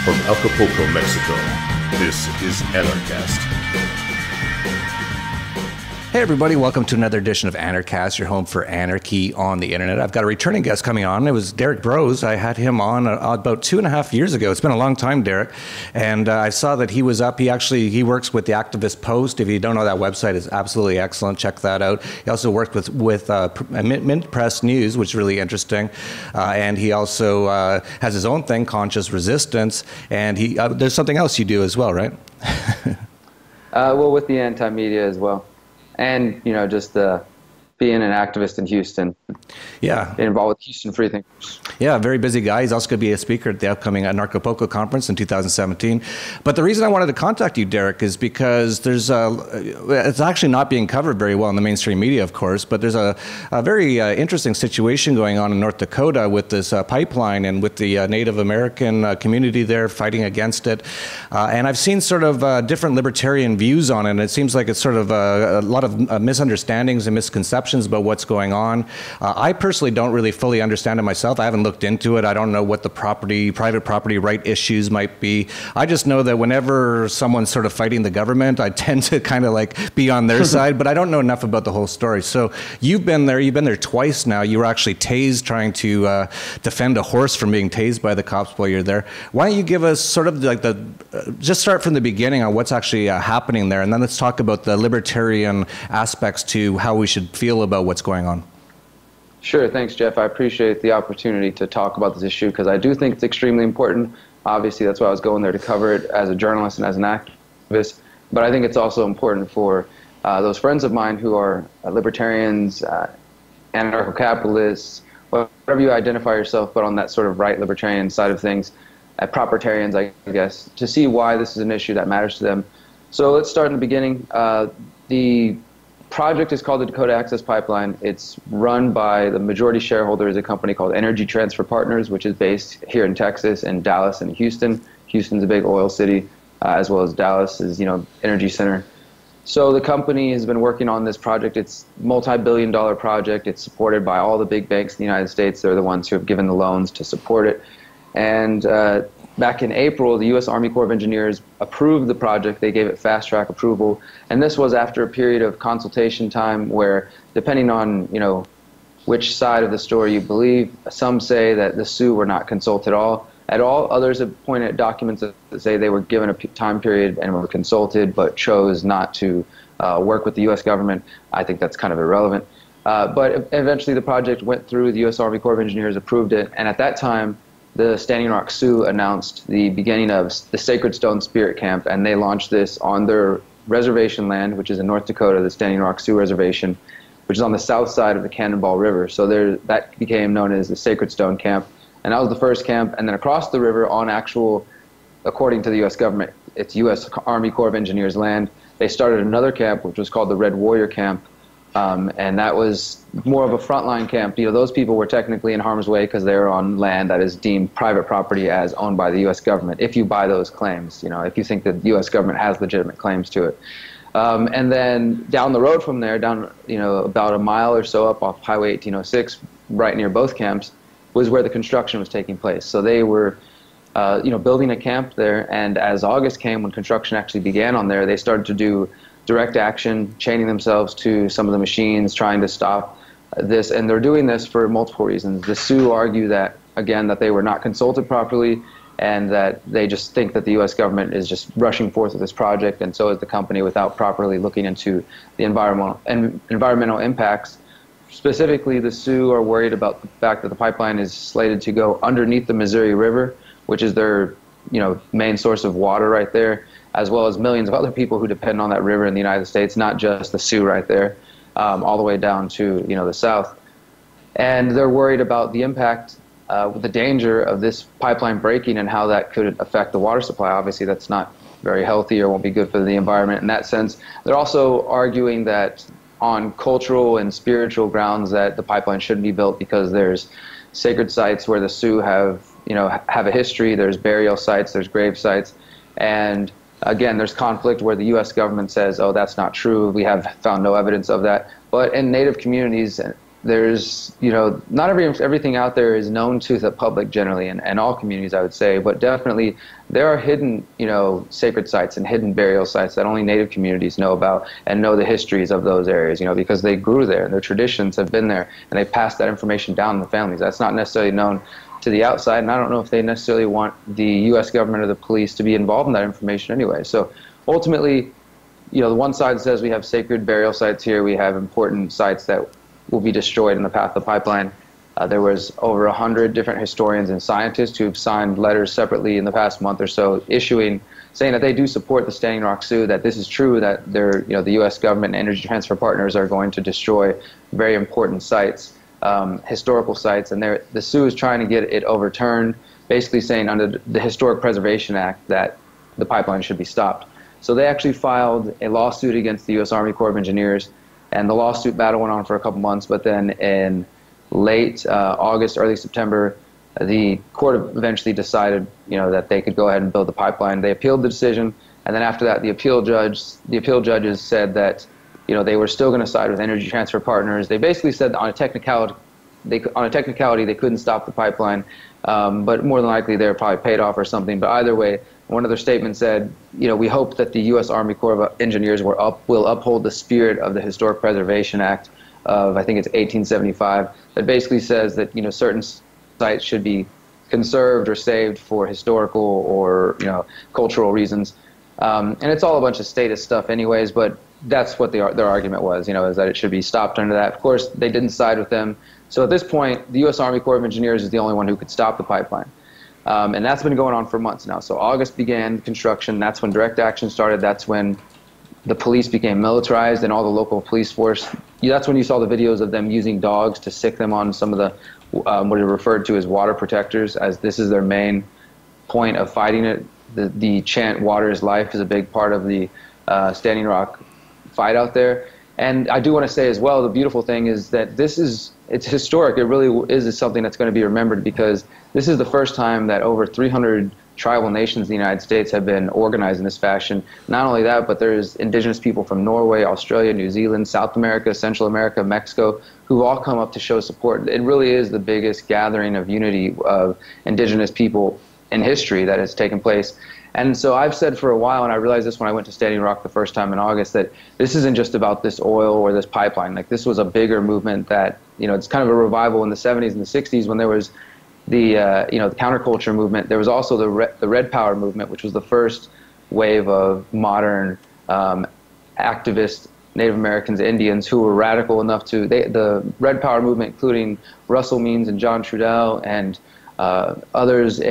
From Anarchapulco, Mexico, this is Anarchast. Hey everybody, welcome to another edition of Anarchast, your home for anarchy on the internet. I've got a returning guest coming on. It was Derrick Broze. I had him on about 2.5 years ago. It's been a long time, Derrick. And I saw that he was up. He works with the Activist Post. If you don't know, that website is absolutely excellent. Check that out. He also worked with Mint Press News, which is really interesting. And he also has his own thing, Conscious Resistance. And there's something else you do as well, right? Well, with the anti-media as well. And, you know, just being an activist in Houston. Yeah. Being involved with Houston Free Thinkers. Yeah, very busy guy. He's also going to be a speaker at the upcoming Anarchapulco conference in 2017. But the reason I wanted to contact you, Derrick, is because there's it's actually not being covered very well in the mainstream media, of course, but there's a very interesting situation going on in North Dakota with this pipeline and with the Native American community there fighting against it. And I've seen sort of different libertarian views on it, and it seems like it's sort of a lot of misunderstandings and misconceptions about what's going on. I personally don't really fully understand it myself. I haven't looked into it. I don't know what the private property right issues might be. I just know that whenever someone's sort of fighting the government, I tend to kind of like be on their side, but I don't know enough about the whole story. So you've been there twice now. You were actually tased trying to defend a horse from being tased by the cops while you're there. Why don't you give us sort of like just start from the beginning on what's actually happening there, and then let's talk about the libertarian aspects to how we should feel about what's going on. Sure, thanks, Jeff. I appreciate the opportunity to talk about this issue because I do think it's extremely important. Obviously, that's why I was going there to cover it as a journalist and as an activist. But I think it's also important for those friends of mine who are libertarians, anarcho-capitalists, whatever you identify yourself, but on that sort of right libertarian side of things, propertarians, I guess, to see why this is an issue that matters to them. So let's start in the beginning. The project is called the Dakota Access Pipeline. It's run by the majority shareholder is a company called Energy Transfer Partners, which is based here in Texas and Dallas and Houston. Houston's a big oil city, as well as Dallas is, you know, energy center. So the company has been working on this project. It's a multi-billion-dollar project. It's supported by all the big banks in the United States. They're the ones who have given the loans to support it. And back in April, the U.S. Army Corps of Engineers approved the project. They gave it fast-track approval. And this was after a period of consultation time where, depending on, you know, which side of the story you believe, some say that the Sioux were not consulted at all. Others have pointed at documents that say they were given a time period and were consulted but chose not to work with the U.S. government. I think that's kind of irrelevant. But eventually the project went through. The U.S. Army Corps of Engineers approved it. And at that time, the Standing Rock Sioux announced the beginning of the Sacred Stone Spirit Camp, and they launched this on their reservation land, which is in North Dakota, the Standing Rock Sioux Reservation, which is on the south side of the Cannonball River. So that became known as the Sacred Stone Camp, and that was the first camp. And then across the river on actual, according to the U.S. government, it's U.S. Army Corps of Engineers land, they started another camp, which was called the Red Warrior Camp, and that was more of a frontline camp. You know, those people were technically in harm's way because they were on land that is deemed private property as owned by the U.S. government, if you buy those claims, you know, if you think that the U.S. government has legitimate claims to it. And then down the road from there, down, you know, about a mile or so up off Highway 1806, right near both camps, was where the construction was taking place. So they were, you know, building a camp there, and as August came, when construction actually began on there, they started to do direct action, chaining themselves to some of the machines, trying to stop this. And they're doing this for multiple reasons. The Sioux argue that, again, that they were not consulted properly and that they just think that the U.S. government is just rushing forth with this project, and so is the company, without properly looking into the environmental impacts. Specifically, the Sioux are worried about the fact that the pipeline is slated to go underneath the Missouri River, which is their, you know, main source of water right there, as well as millions of other people who depend on that river in the United States, not just the Sioux right there, all the way down to, you know, the south. And they're worried about the impact, the danger of this pipeline breaking and how that could affect the water supply. Obviously, that's not very healthy or won't be good for the environment in that sense. They're also arguing that on cultural and spiritual grounds that the pipeline shouldn't be built because there's sacred sites where the Sioux have, you know, have a history. There's burial sites, there's grave sites, and Again, there's conflict where the U.S. government says, oh, that's not true. We have found no evidence of that. But in Native communities, there's, not everything out there is known to the public generally, and all communities, I would say, but definitely there are hidden, sacred sites and hidden burial sites that only Native communities know about and know the histories of those areas, because they grew there and their traditions have been there and they passed that information down to the families. That's not necessarily known to the outside, and I don't know if they necessarily want the U.S. government or the police to be involved in that information anyway. So ultimately, the one side says we have sacred burial sites here, we have important sites that will be destroyed in the path of the pipeline. There was over 100 different historians and scientists who've signed letters separately in the past month or so, saying that they do support the Standing Rock Sioux, that this is true, that the U.S. government and Energy Transfer Partners are going to destroy very important sites, historical sites, and the Sioux is trying to get it overturned, basically saying under the Historic Preservation Act that the pipeline should be stopped. So they actually filed a lawsuit against the U.S. Army Corps of Engineers, and the lawsuit battle went on for a couple months, but then in late August, early September, the court eventually decided, that they could go ahead and build the pipeline. They appealed the decision, and then after that, the appeal judges said that, they were still going to side with Energy Transfer Partners. They basically said on a technicality, they couldn't stop the pipeline, but more than likely they were probably paid off or something. But either way, one of their statements said, we hope that the U.S. Army Corps of Engineers will uphold the spirit of the Historic Preservation Act of, I think it's 1875, that basically says that, certain sites should be conserved or saved for historical or, cultural reasons. And it's all a bunch of statist stuff anyways, but that's what their argument was, is that it should be stopped under that. Of course, they didn't side with them. So at this point, the U.S. Army Corps of Engineers is the only one who could stop the pipeline. And that's been going on for months now. So August began construction. That's when direct action started. That's when the police became militarized and all the local police force. That's when you saw the videos of them using dogs to sick them on some of the what are referred to as water protectors, as this is their main point of fighting it. The chant "Water is life" is a big part of the Standing Rock fight out there. And I do want to say as well, the beautiful thing is that it's historic. It really is something that's going to be remembered, because this is the first time that over 300 tribal nations in the United States have been organized in this fashion. Not only that, but there's indigenous people from Norway, Australia, New Zealand, South America, Central America, Mexico, who've all come up to show support. It really is the biggest gathering of unity of indigenous people in history that has taken place. And so I've said for a while, and I realized this when I went to Standing Rock the first time in August, that this isn't just about this oil or this pipeline. Like, this was a bigger movement that, it's kind of a revival in the 70s and the 60s when there was the counterculture movement. There was also the Red Power movement, which was the first wave of modern activist Native Americans, Indians, who were radical enough to, the Red Power movement, including Russell Means and John Trudell and others,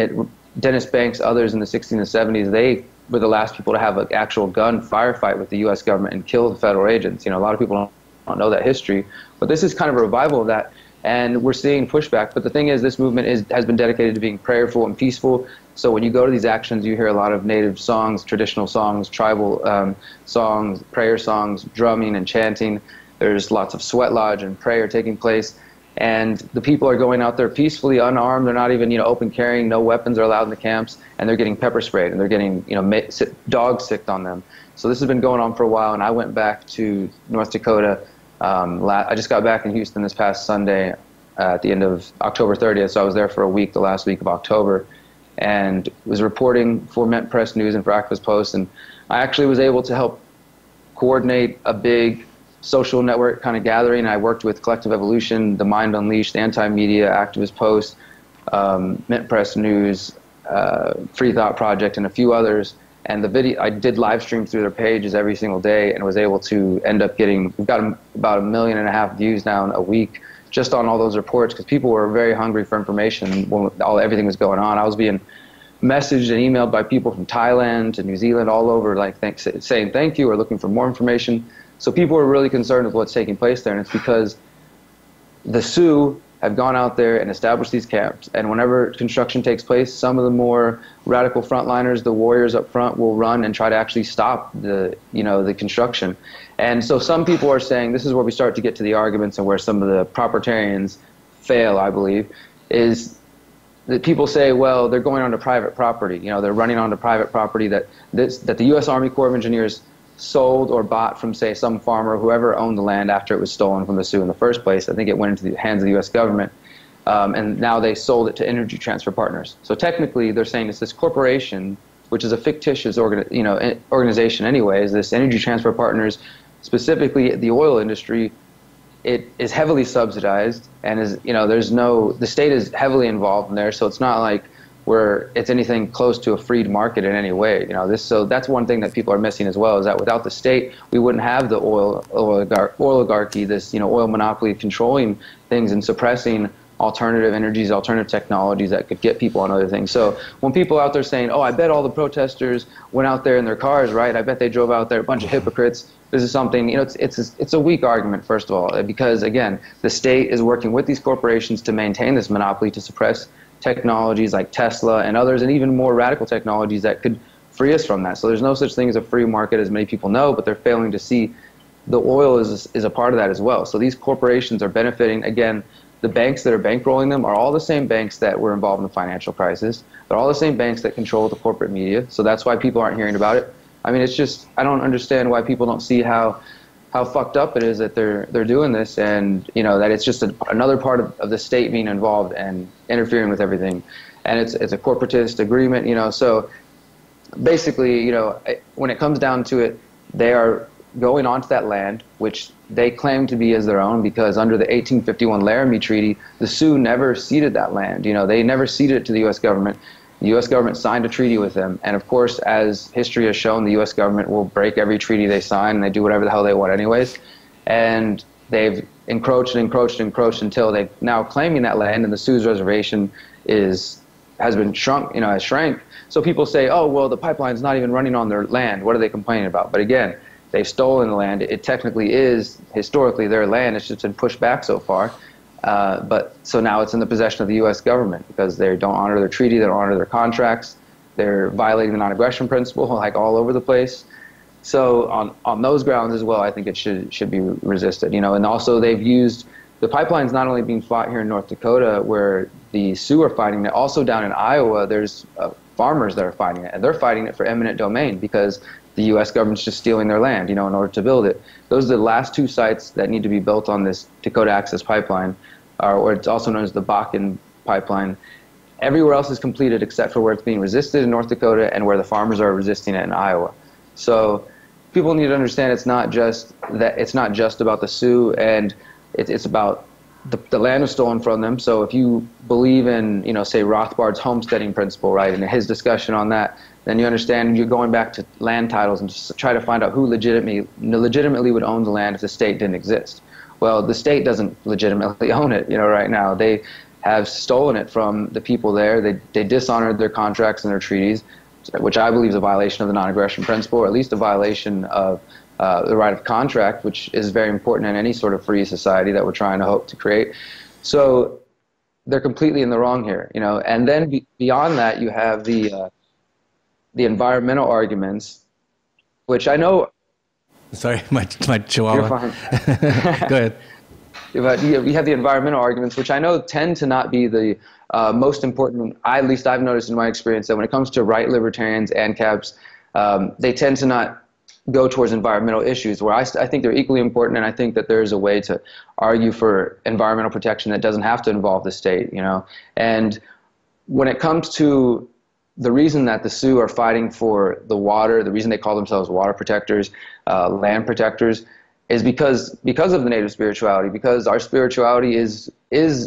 Dennis Banks, others in the 60s and 70s, they were the last people to have an actual gun firefight with the U.S. government and kill the federal agents. A lot of people don't know that history, but this is kind of a revival of that, and we're seeing pushback. But the thing is, this movement has been dedicated to being prayerful and peaceful. So when you go to these actions, you hear a lot of native songs, traditional songs, tribal songs, prayer songs, drumming and chanting. There's lots of sweat lodge and prayer taking place. And the people are going out there peacefully, unarmed. They're not even, open carrying. No weapons are allowed in the camps, and they're getting pepper sprayed, and they're getting, dogs sicked on them. So this has been going on for a while. And I went back to North Dakota. I just got back in Houston this past Sunday at the end of October 30th. So I was there for a week, the last week of October, and was reporting for Mint Press News and for Activist Post. And I actually was able to help coordinate a big social network kind of gathering. I worked with Collective Evolution, The Mind Unleashed, Anti-Media, Activist Post, Mint Press News, Free Thought Project, and a few others. And the video, I did live stream through their pages every single day, and was able to end up getting, we've got about 1.5 million views now in a week just on all those reports, because people were very hungry for information when everything was going on. I was being messaged and emailed by people from Thailand to New Zealand, all over, like saying thank you or looking for more information. So people are really concerned with what's taking place there, and it's because the Sioux have gone out there and established these camps, and whenever construction takes place, some of the more radical frontliners, the warriors up front, will run and try to actually stop the construction. And so some people are saying, this is where we start to get to the arguments and where some of the propertarians fail, I believe, is that people say, well, they're going onto private property. You know, they're running onto private property that the U.S. Army Corps of Engineers sold or bought from, say, some farmer or whoever owned the land after it was stolen from the Sioux in the first place. I think it went into the hands of the U.S. government, and now they sold it to Energy Transfer Partners. So technically, they're saying it's this corporation, which is a fictitious organization anyways, this Energy Transfer Partners, specifically the oil industry. It is heavily subsidized, and is, you know, the state is heavily involved in there, so it's not like it's anything close to a freed market in any way. You know, so that's one thing that people are missing as well, is that without the state, we wouldn't have the oligarchy, this, you know, oil monopoly controlling things and suppressing alternative energies, alternative technologies that could get people on other things. So when people out there saying, oh, I bet all the protesters went out there in their cars, right? I bet they drove out there, a bunch of hypocrites. This is something, you know, it's a weak argument, first of all, because, again, the state is working with these corporations to maintain this monopoly, to suppress technologies like Tesla and others, and even more radical technologies that could free us from that. So there's no such thing as a free market, as many people know, but they're failing to see the oil is a part of that as well. So these corporations are benefiting. Again, the banks that are bankrolling them are all the same banks that were involved in the financial crisis. They're all the same banks that control the corporate media. So that's why people aren't hearing about it. I mean, it's just, I don't understand why people don't see how fucked up it is that they're doing this, and, you know, that it's just another part of the state being involved and interfering with everything. And it's a corporatist agreement, you know. So basically, you know, when it comes down to it, they are going onto that land, which they claim to be as their own, because under the 1851 Laramie Treaty, the Sioux never ceded that land. You know, they never ceded it to the U.S. government. The U.S. government signed a treaty with them, and of course, as history has shown, the U.S. government will break every treaty they sign, and they do whatever the hell they want anyways. And they've encroached and encroached and encroached until they're now claiming that land, and the Sioux's reservation has been shrunk, you know, has shrank. So people say, oh, well, the pipeline's not even running on their land. What are they complaining about? But again, they've stolen the land. It technically is historically their land. It's just been pushed back so far. But so now it's in the possession of the U.S. government, because they don't honor their treaty, they don't honor their contracts, they're violating the non-aggression principle, like, all over the place. So on those grounds as well, I think it should be resisted. You know, and also they've used the pipelines not only being fought here in North Dakota, where the Sioux are fighting it, also down in Iowa, there's farmers that are fighting it, and they're fighting it for eminent domain because the U.S. government's just stealing their land, you know, in order to build it. Those are the last two sites that need to be built on this Dakota Access Pipeline, or it's also known as the Bakken Pipeline. Everywhere else is completed except for where it's being resisted in North Dakota and where the farmers are resisting it in Iowa. So people need to understand it's not just about the Sioux, and it's about the land was stolen from them. So if you believe in, you know, say Rothbard's homesteading principle, right, and his discussion on that, then you understand you're going back to land titles and just try to find out who legitimately would own the land if the state didn't exist. Well, the state doesn't legitimately own it, you know, right now. They have stolen it from the people there. They dishonored their contracts and their treaties, which I believe is a violation of the non-aggression principle, or at least a violation of the right of contract, which is very important in any sort of free society that we're trying to hope to create. So they're completely in the wrong here, you know. And then beyond that, you have the environmental arguments, which I know. Sorry, my chihuahua. You're fine. Go ahead. But you have the environmental arguments, which I know tend to not be the most important. At least I've noticed in my experience that when it comes to right libertarians and ANCAPs, they tend to not go towards environmental issues, where I think they're equally important, and I think that there's a way to argue for environmental protection that doesn't have to involve the state, you know. And when it comes to the reason that the Sioux are fighting for the water, the reason they call themselves water protectors, land protectors, is because of the native spirituality, because our spirituality is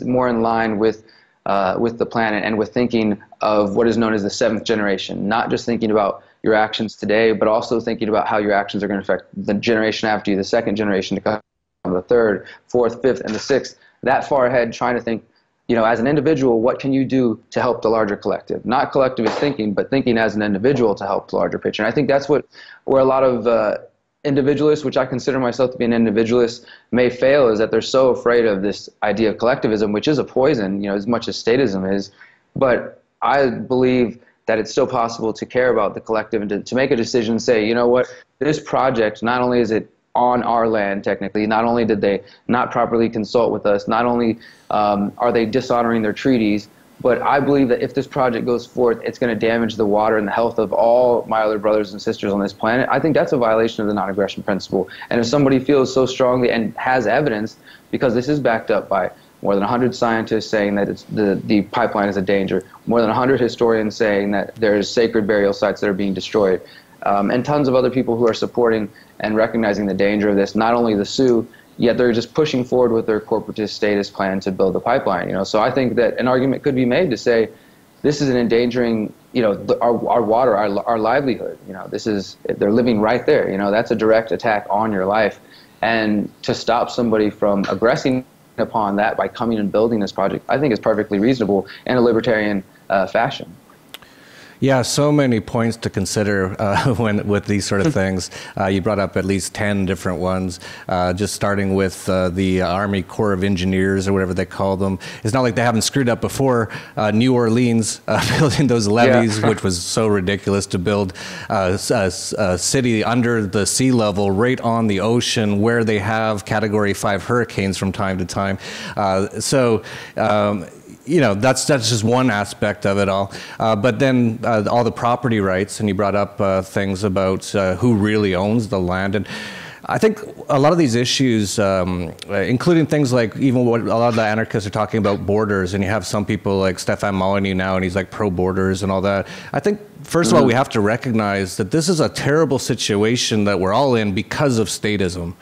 more in line with the planet and with thinking of what is known as the seventh generation, not just thinking about your actions today, but also thinking about how your actions are going to affect the generation after you, the second generation to come, the third, fourth, fifth, and the sixth, that far ahead, trying to think, you know, as an individual, what can you do to help the larger collective? Not collectivist thinking, but thinking as an individual to help the larger picture. And I think that's where a lot of individualists, which I consider myself to be an individualist, may fail, is that they're so afraid of this idea of collectivism, which is a poison, you know, as much as statism is. But I believe that it's still possible to care about the collective and to make a decision and say, you know what, this project, not only is it on our land technically, not only did they not properly consult with us, not only are they dishonoring their treaties, But I believe that if this project goes forth, it's going to damage the water and the health of all my other brothers and sisters on this planet. I think that's a violation of the non-aggression principle. And if somebody feels so strongly and has evidence, because this is backed up by more than 100 scientists saying that the pipeline is a danger, more than 100 historians saying that there's sacred burial sites that are being destroyed, and tons of other people who are supporting and recognizing the danger of this, not only the Sioux, yet they're just pushing forward with their corporatist statist plan to build the pipeline. You know, so I think that an argument could be made to say this is an endangering, you know, our water, our livelihood. You know, they're living right there. You know, that's a direct attack on your life, and to stop somebody from aggressing upon that by coming and building this project, I think is perfectly reasonable in a libertarian fashion. Yeah, so many points to consider with these sort of things. You brought up at least 10 different ones, just starting with the Army Corps of Engineers, or whatever they call them. It's not like they haven't screwed up before. New Orleans, building those levees, yeah. Which was so ridiculous, to build a city under the sea level, right on the ocean, where they have Category 5 hurricanes from time to time. You know, that's just one aspect of it all. But then all the property rights, and you brought up things about who really owns the land. And I think a lot of these issues, including things like even what a lot of the anarchists are talking about, borders, and you have some people like Stefan Molyneux now, and he's like pro-borders and all that. I think, first of all, we have to recognize that this is a terrible situation that we're all in because of statism.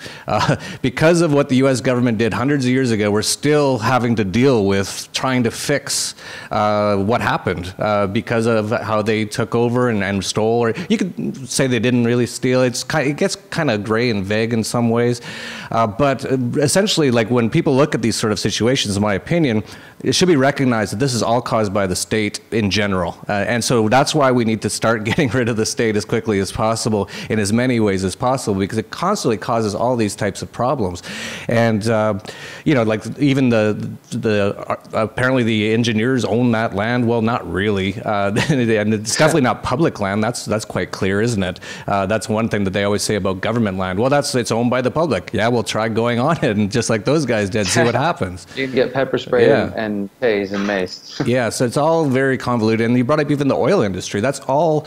Because of what the U.S. government did hundreds of years ago, we're still having to deal with trying to fix what happened because of how they took over and stole. Or you could say they didn't really steal. It gets kind of gray and vague in some ways. But essentially, like, when people look at these sort of situations, in my opinion, it should be recognized that this is all caused by the state in general. And so that's why we need to start getting rid of the state as quickly as possible, in as many ways as possible, because it constantly causes all these types of problems. And you know, like, even apparently the engineers own that land. Well, not really, and it's definitely not public land. That's quite clear, isn't it? That's one thing that they always say about government land. Well, it's owned by the public. Yeah, we'll try going on it, and just like those guys did, see what happens. You can get pepper spray and tased and maced. Yeah, so it's all very convoluted. And you brought up even the oil industry. That's all.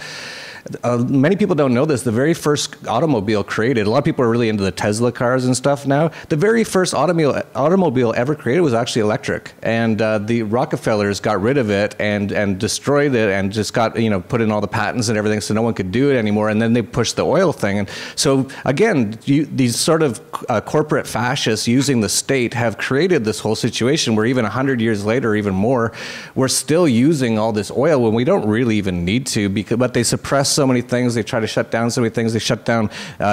Many people don't know this. The very first automobile created, a lot of people are really into the Tesla cars and stuff now. The very first automobile ever created was actually electric. And the Rockefellers got rid of it and destroyed it, and just got, you know, put in all the patents and everything, so no one could do it anymore. And then they pushed the oil thing. And so again, these sort of corporate fascists using the state have created this whole situation where even 100 years later, or even more, we're still using all this oil when we don't really even need to, but they suppress so many things. They try to shut down so many things. They shut down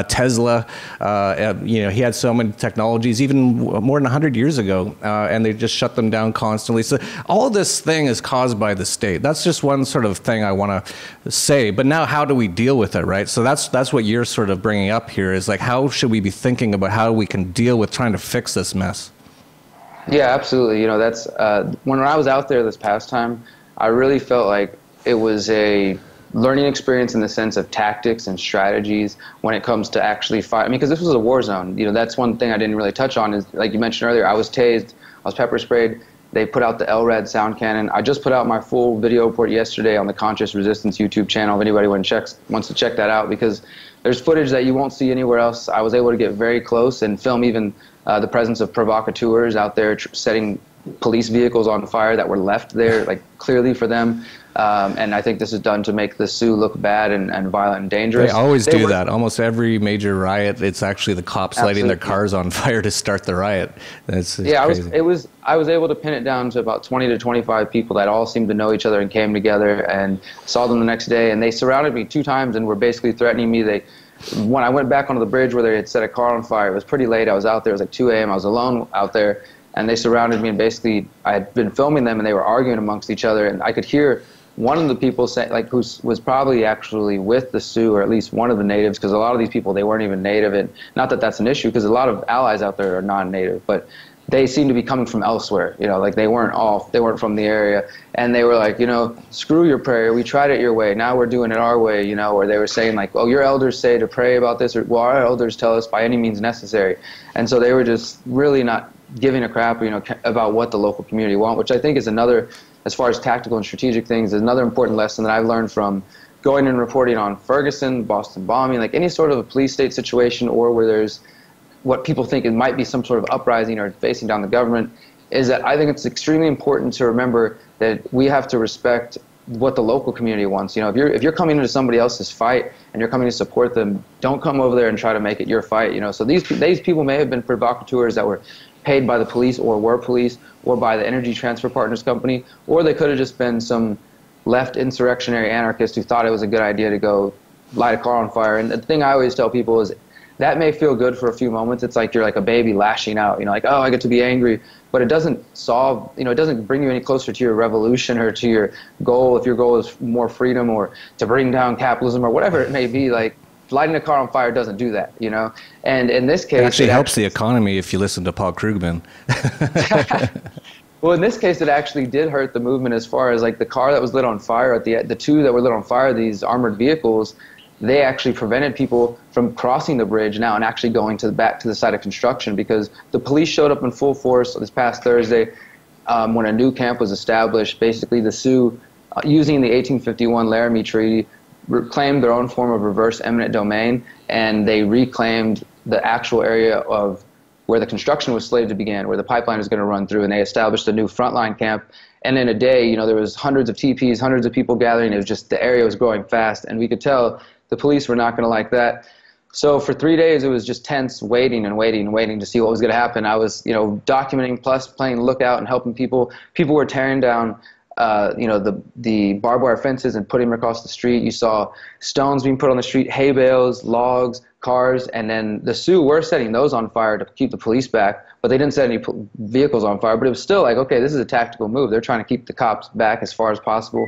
Tesla. You know, he had so many technologies even more than 100 years ago, and they just shut them down constantly. So all this thing is caused by the state. That's just one sort of thing I want to say. But now, how do we deal with it, right? So that's what you're sort of bringing up here, is like, how should we be thinking about how we can deal with trying to fix this mess? Yeah, absolutely. You know, that's when I was out there this past time, I really felt like it was a learning experience in the sense of tactics and strategies when it comes to actually fight. I mean, because this was a war zone. You know, that's one thing I didn't really touch on, is, like you mentioned earlier, I was tased, I was pepper sprayed. They put out the LRAD sound cannon. I just put out my full video report yesterday on the Conscious Resistance YouTube channel, if anybody wants to check that out, because there's footage that you won't see anywhere else. I was able to get very close and film even the presence of provocateurs out there setting police vehicles on fire that were left there, like, clearly for them. And I think this is done to make the Sioux look bad and violent and dangerous. They always do that. Almost every major riot, it's actually the cops lighting their cars on fire to start the riot. It's crazy. I was able to pin it down to about 20 to 25 people that all seemed to know each other and came together, and saw them the next day. And they surrounded me 2 times and were basically threatening me. When I went back onto the bridge where they had set a car on fire, it was pretty late. I was out there. It was like 2 a.m. I was alone out there, and they surrounded me, and basically I had been filming them, and they were arguing amongst each other, and I could hear one of the people say, like, who was probably actually with the Sioux, or at least one of the natives, because a lot of these people, they weren't even native. And not that that's an issue, because a lot of allies out there are non-native, but they seem to be coming from elsewhere. You know, like, they weren't from the area, and they were like, you know, screw your prayer, we tried it your way, now we're doing it our way, you know. Or they were saying, like, oh, your elders say to pray about this, or, well, our elders tell us by any means necessary. And so they were just really not giving a crap, you know, about what the local community want, which I think is another as far as tactical and strategic things, is another important lesson that I've learned from going and reporting on Ferguson, Boston bombing, like any sort of a police state situation, or where there's what people think it might be some sort of uprising or facing down the government, is that I think it's extremely important to remember that we have to respect what the local community wants. You know, if you're coming into somebody else's fight and you're coming to support them, don't come over there and try to make it your fight. You know, so these people may have been provocateurs that were paid by the police or were police or by the Energy Transfer Partners company, or they could have just been some left insurrectionary anarchist who thought it was a good idea to go light a car on fire. And the thing I always tell people is that may feel good for a few moments. It's like you're like a baby lashing out, you know, like, oh, I get to be angry. But it doesn't solve, you know, it doesn't bring you any closer to your revolution or to your goal. If your goal is more freedom or to bring down capitalism or whatever it may be, like lighting a car on fire doesn't do that, you know. And in this case, it actually helps the economy if you listen to Paul Krugman. Well, in this case, it actually did hurt the movement as far as like the car that was lit on fire, the two that were lit on fire, these armored vehicles, they actually prevented people from crossing the bridge now and actually going back to the site of construction, because the police showed up in full force this past Thursday when a new camp was established. Basically, the Sioux, using the 1851 Laramie Treaty, reclaimed their own form of reverse eminent domain, and they reclaimed the actual area of where the construction was slated to begin, where the pipeline was going to run through, and they established a new frontline camp. And in a day, you know, there was hundreds of teepees, hundreds of people gathering. It was just, the area was growing fast, and we could tell the police were not going to like that. So for 3 days, it was just tense, waiting and waiting and waiting to see what was going to happen. I was, you know, documenting plus playing lookout and helping people. People were tearing down, you know, the barbed wire fences and putting them across the street. You saw stones being put on the street, hay bales, logs, cars, and then the Sioux were setting those on fire to keep the police back, but they didn't set any vehicles on fire. But it was still like, okay, this is a tactical move. They're trying to keep the cops back as far as possible.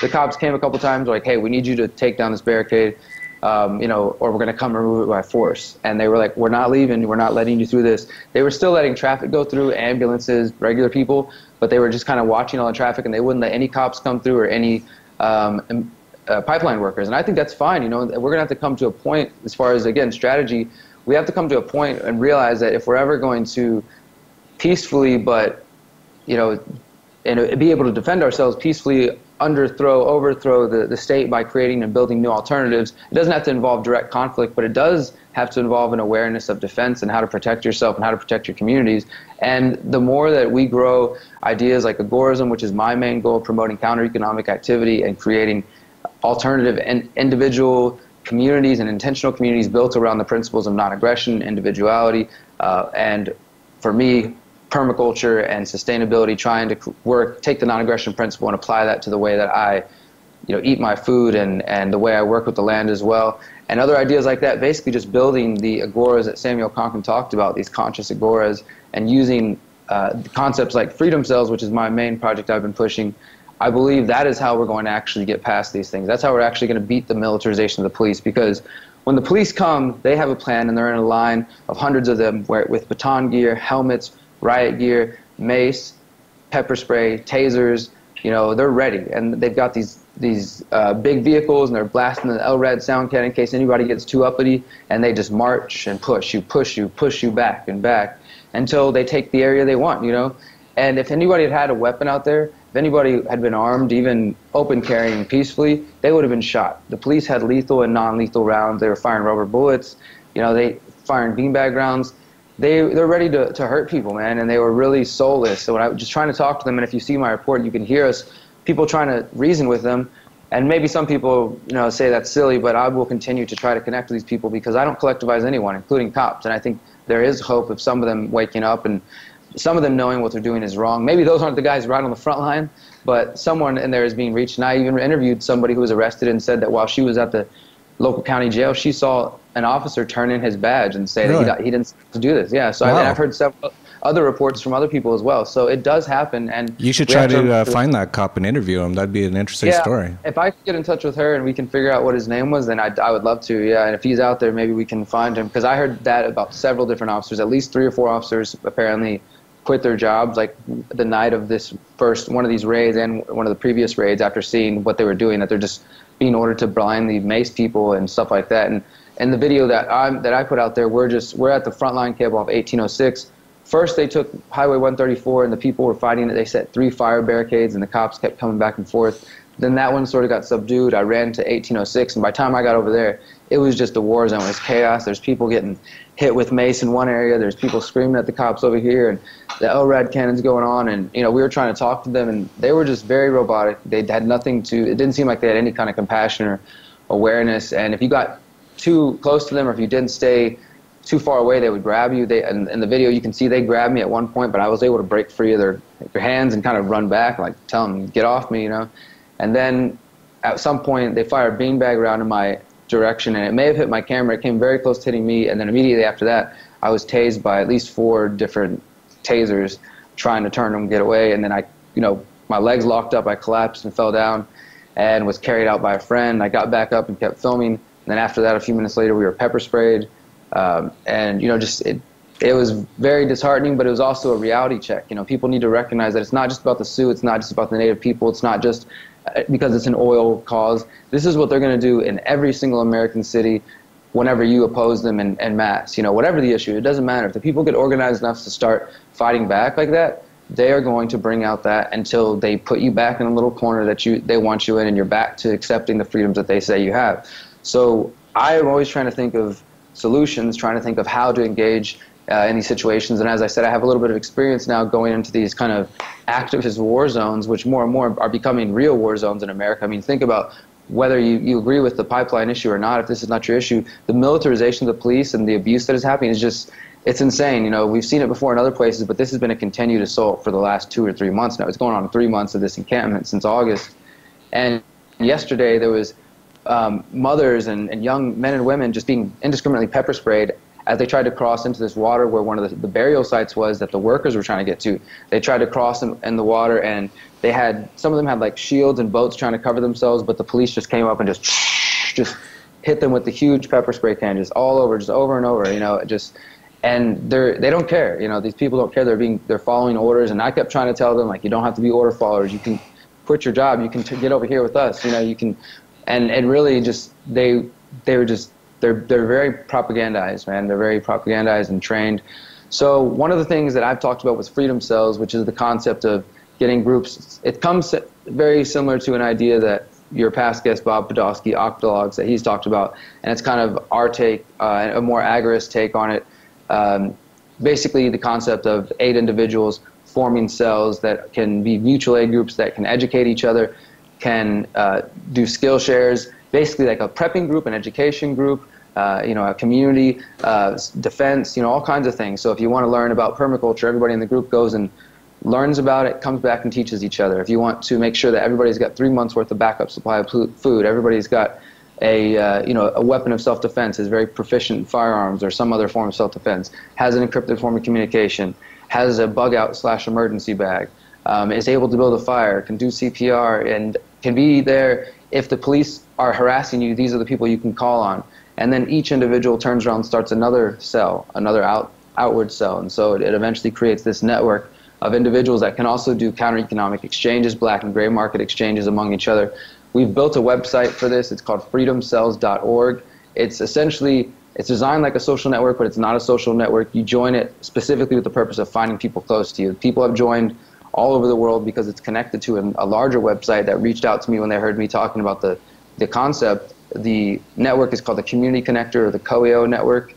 The cops came a couple times, like, hey, we need you to take down this barricade, you know, or we're going to come remove it by force. And they were like, we're not leaving. We're not letting you through this. They were still letting traffic go through, ambulances, regular people, but they were just kind of watching all the traffic, and they wouldn't let any cops come through or any pipeline workers. And I think that's fine. You know, we're going to have to come to a point as far as, again, strategy. We have to come to a point and realize that if we're ever going to peacefully, but, you know, and be able to defend ourselves peacefully, overthrow the state by creating and building new alternatives, it doesn't have to involve direct conflict, but it does have to involve an awareness of defense and how to protect yourself and how to protect your communities. And the more that we grow ideas like agorism, which is my main goal, promoting counter-economic activity and creating alternative and individual communities and intentional communities built around the principles of non-aggression, individuality, and for me, permaculture and sustainability, trying to take the non-aggression principle and apply that to the way that I, you know, eat my food and the way I work with the land as well. And other ideas like that, basically just building the agoras that Samuel Conklin talked about, these conscious agoras, and using concepts like freedom cells, which is my main project I've been pushing. I believe that is how we're going to actually get past these things. That's how we're actually going to beat the militarization of the police, because when the police come, they have a plan, and they're in a line of hundreds of them with baton gear, helmets, riot gear, mace, pepper spray, tasers. You know, they're ready, and they've got these big vehicles, and they're blasting the LRAD sound can in case anybody gets too uppity, and they just march and push you back and back until they take the area they want, you know. And if anybody had a weapon out there, if anybody had been armed, even open carrying peacefully, they would have been shot. The police had lethal and non-lethal rounds. They were firing rubber bullets, you know, they firing beanbag rounds. They're ready to hurt people, man, and they were really soulless. So when I was just trying to talk to them, and if you see my report, you can hear us, people trying to reason with them. And maybe some people, you know, say that's silly, but I will continue to try to connect with these people, because I don't collectivize anyone, including cops. And I think there is hope of some of them waking up and some of them knowing what they're doing is wrong. Maybe those aren't the guys right on the front line, but someone in there is being reached. And I even interviewed somebody who was arrested and said that while she was at the local county jail, she saw an officer turn in his badge and say that he didn't do this. Yeah, so I've heard several other reports from other people as well. So it does happen. And you should try to find that cop and interview him. That'd be an interesting story. If I could get in touch with her and we can figure out what his name was, then I would love to. Yeah, and if he's out there, maybe we can find him, because I heard that about several different officers. At least 3 or 4 officers apparently quit their jobs like the night of this one of these raids and one of the previous raids, after seeing what they were doing, that they're just being ordered to blindly mace people and stuff like that. And the video that I put out there, we're at the frontline cable of 1806, first they took Highway 134 and the people were fighting it. They set 3 fire barricades and the cops kept coming back and forth. Then that one sort of got subdued. I ran to 1806, and by the time I got over there, it was just a war zone. It was chaos. There's people getting hit with mace in one area. There's people screaming at the cops over here, and the LRAD cannon's going on. And we were trying to talk to them, and they were just very robotic. They had nothing to. It didn't seem like they had any kind of compassion or awareness. And if you got too close to them, or if you didn't stay too far away, they would grab you. And in the video, you can see they grabbed me at one point, but I was able to break free of their hands and kind of run back, like tell them, get off me, And then at some point, they fired a beanbag around in my direction, and it may have hit my camera. It came very close to hitting me, and then immediately after that, I was tased by at least 4 different tasers trying to turn them, get away. And then my legs locked up. I collapsed and fell down and was carried out by a friend. I got back up and kept filming. And then after that, a few minutes later, we were pepper sprayed. It was very disheartening, but it was also a reality check. People need to recognize that it's not just about the Sioux, it's not just about the Native people, it's not just because it's an oil cause. This is what they're going to do in every single American city whenever you oppose them en masse. Whatever the issue, it doesn't matter. If the people get organized enough to start fighting back like that, they are going to bring out that until they put you back in a little corner that they want you in, and you're back to accepting the freedoms that they say you have. So I am always trying to think of solutions, trying to think of how to engage in these situations. And as I said, I have a little bit of experience now going into these kind of activist war zones, which more and more are becoming real war zones in America. I mean, think about whether you agree with the pipeline issue or not. If this is not your issue, the militarization of the police and the abuse that is happening is just, it's insane. We've seen it before in other places, but this has been a continued assault for the last 2 or 3 months now. It's going on 3 months of this encampment since August. And yesterday there was mothers and young men and women just being indiscriminately pepper sprayed as they tried to cross into this water where one of the burial sites was that the workers were trying to get to. They tried to cross in the water, and some of them had like shields and boats trying to cover themselves, but the police just came up and just hit them with the huge pepper spray can, just all over, just over and over, and they don't care. These people don't care. They're following orders, and I kept trying to tell them, like, you don't have to be order followers. You can quit your job. You can get over here with us. You can, and really just they're very propagandized, man. They're very propagandized and trained. So one of the things that I've talked about with freedom cells, which is the concept of getting groups, it comes very similar to an idea that your past guest, Bob Podolsky, Octologs, that he's talked about, and it's kind of our take, a more agorist take on it. Basically the concept of 8 individuals forming cells that can be mutual aid groups that can educate each other, can do skill shares, basically like a prepping group, an education group, a community, defense, all kinds of things. So if you want to learn about permaculture, everybody in the group goes and learns about it, comes back and teaches each other. If you want to make sure that everybody's got 3 months worth of backup supply of food, everybody's got a weapon of self-defense, is very proficient in firearms or some other form of self-defense, has an encrypted form of communication, has a bug-out/emergency bag, is able to build a fire, can do CPR, and can be there if the police are harassing you. These are the people you can call on. And then each individual turns around and starts another cell, another outward cell. And so it eventually creates this network of individuals that can also do counter-economic exchanges, black and gray market exchanges among each other. We've built a website for this. It's called freedomcells.org. It's designed like a social network, but it's not a social network. You join it specifically with the purpose of finding people close to you. People have joined all over the world because it's connected to a larger website that reached out to me when they heard me talking about the concept. The network is called the Community Connector, or the COEO network,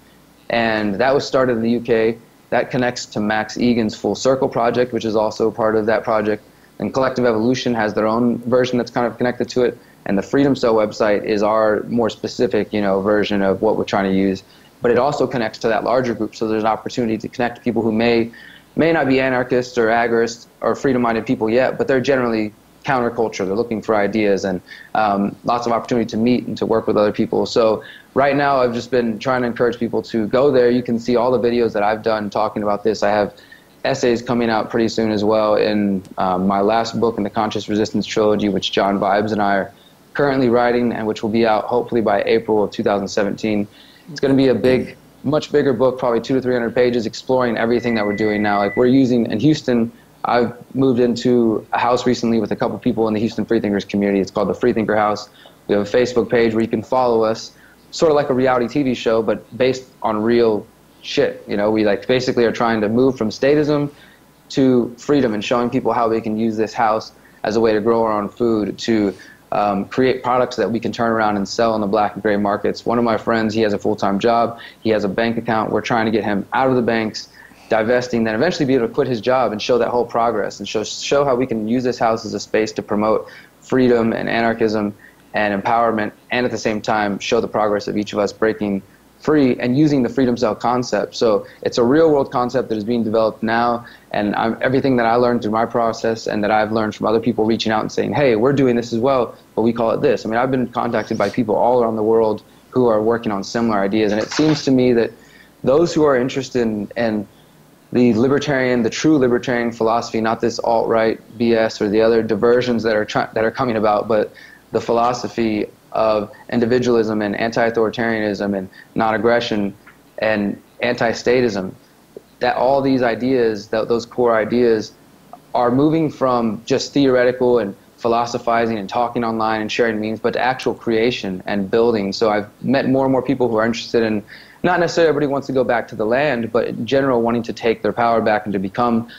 and that was started in the UK. That connects to Max Egan's Full Circle project, which is also part of that project. And Collective Evolution has their own version that's kind of connected to it. And the Freedom Cell website is our more specific, version of what we're trying to use. But it also connects to that larger group, so there's an opportunity to connect to people who may not be anarchists or agorists or freedom-minded people yet, but they're generally counterculture. They're looking for ideas and lots of opportunity to meet and to work with other people. So right now I've just been trying to encourage people to go there. You can see all the videos that I've done talking about this. I have essays coming out pretty soon as well in my last book in the Conscious Resistance Trilogy, which John Vibes and I are currently writing, and which will be out hopefully by April of 2017. It's going to be a much bigger book, probably 200 to 300 pages, exploring everything that we're doing now. Like we're using, in Houston, I've moved into a house recently with a couple people in the Houston Freethinkers community. It's called the Freethinker House. We have a Facebook page where you can follow us, sort of like a reality TV show, but based on real shit. You know, we like basically are trying to move from statism to freedom and showing people how they can use this house as a way to grow our own food, to create products that we can turn around and sell in the black and gray markets. One of my friends, he has a full-time job, he has a bank account. We're trying to get him out of the banks, divesting, then eventually be able to quit his job and show that whole progress and show how we can use this house as a space to promote freedom and anarchism and empowerment, and at the same time show the progress of each of us breaking free and using the freedom cell concept. So it's a real world concept that is being developed now, and everything that I learned through my process and that I've learned from other people reaching out and saying, hey, we're doing this as well, but we call it this. I mean, I've been contacted by people all around the world who are working on similar ideas, and it seems to me that those who are interested in the libertarian, the true libertarian philosophy, not this alt-right BS or the other diversions that are coming about, but the philosophy of individualism and anti-authoritarianism and non-aggression and anti-statism, that all these ideas, those core ideas, are moving from just theoretical and philosophizing and talking online and sharing memes, but to actual creation and building. So I've met more and more people who are interested in, not necessarily everybody wants to go back to the land, but in general wanting to take their power back and to become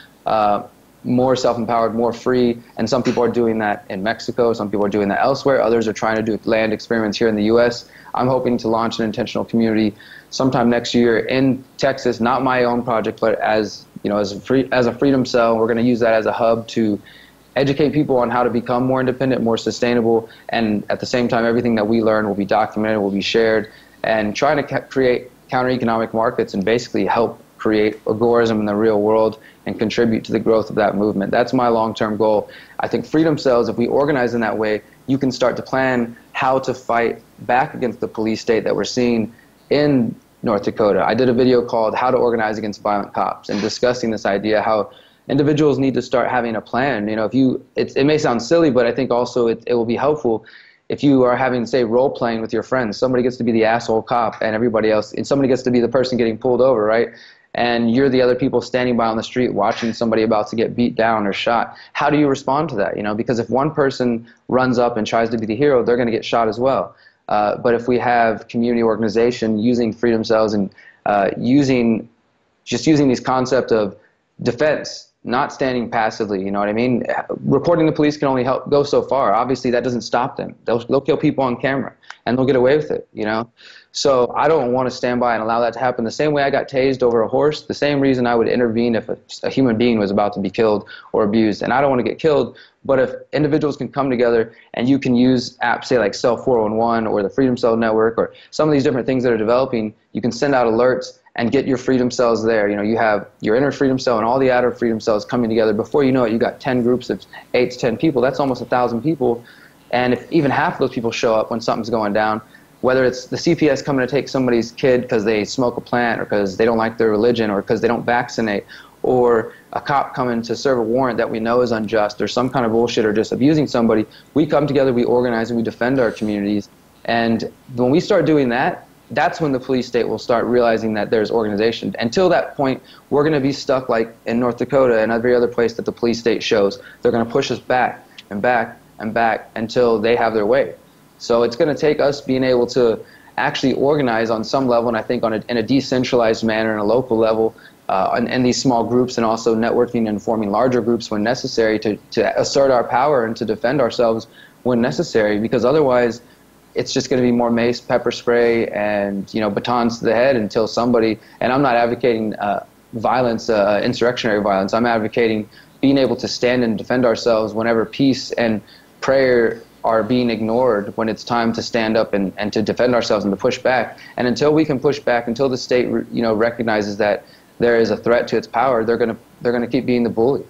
more self-empowered, more free, and some people are doing that in Mexico, some people are doing that elsewhere, others are trying to do land experiments here in the US. I'm hoping to launch an intentional community sometime next year in Texas, not my own project, but as, you know, as a freedom cell. We're going to use that as a hub to educate people on how to become more independent, more sustainable, and at the same time everything that we learn will be documented, will be shared, and trying to create counter-economic markets and basically help create agorism in the real world and contribute to the growth of that movement. That's my long-term goal. I think freedom cells, if we organize in that way, you can start to plan how to fight back against the police state that we're seeing in North Dakota. I did a video called How to Organize Against Violent Cops, and discussing this idea how individuals need to start having a plan. You know, it may sound silly, but I think also it will be helpful if you are having, say, role-playing with your friends. Somebody gets to be the asshole cop and everybody else, and somebody gets to be the person getting pulled over, right? And you're the other people standing by on the street watching somebody about to get beat down or shot. How do you respond to that? You know, because if one person runs up and tries to be the hero, they're going to get shot as well. But if we have community organization using freedom cells and using these concepts of defense, not standing passively, you know what I mean? Reporting the police can only help go so far. Obviously, that doesn't stop them. They'll kill people on camera, and they'll get away with it, you know? So I don't want to stand by and allow that to happen. The same way I got tased over a horse, the same reason I would intervene if a human being was about to be killed or abused. And I don't want to get killed, but if individuals can come together and you can use apps, say like Cell 411 or the Freedom Cell Network or some of these different things that are developing, you can send out alerts and get your freedom cells there. You know, you have your inner freedom cell and all the outer freedom cells coming together. Before you know it, you got 10 groups of 8 to 10 people. That's almost 1,000 people. And if even half of those people show up when something's going down, whether it's the CPS coming to take somebody's kid because they smoke a plant or because they don't like their religion or because they don't vaccinate, or a cop coming to serve a warrant that we know is unjust or some kind of bullshit or just abusing somebody, we come together, we organize, and we defend our communities. And when we start doing that, that's when the police state will start realizing that there's organization. Until that point, we're going to be stuck like in North Dakota and every other place that the police state shows. They're going to push us back and back and back until they have their way. So it's going to take us being able to actually organize on some level, and I think in a decentralized manner, in a local level, in these small groups, and also networking and forming larger groups when necessary to assert our power and to defend ourselves when necessary, because otherwise it's just going to be more mace, pepper spray, and, you know, batons to the head until somebody, and I'm not advocating violence, insurrectionary violence. I'm advocating being able to stand and defend ourselves whenever peace and prayer are being ignored, when it's time to stand up and to defend ourselves and to push back. And until we can push back, until the state, you know, recognizes that there is a threat to its power, they're gonna keep being the bully.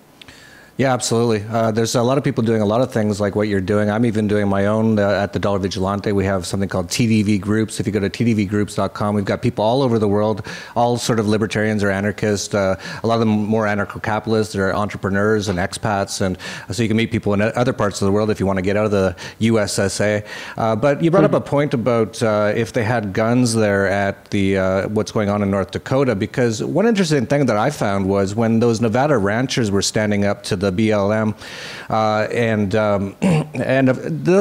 Yeah, absolutely. There's a lot of people doing a lot of things like what you're doing. I'm even doing my own at the Dollar Vigilante. We have something called TDV Groups. If you go to tdvgroups.com, we've got people all over the world, all sort of libertarians or anarchists, a lot of them more anarcho-capitalists. They're entrepreneurs and expats, and so you can meet people in other parts of the world if you want to get out of the USSA. But you brought up a point about if they had guns there at the what's going on in North Dakota, because one interesting thing that I found was when those Nevada ranchers were standing up to the BLM,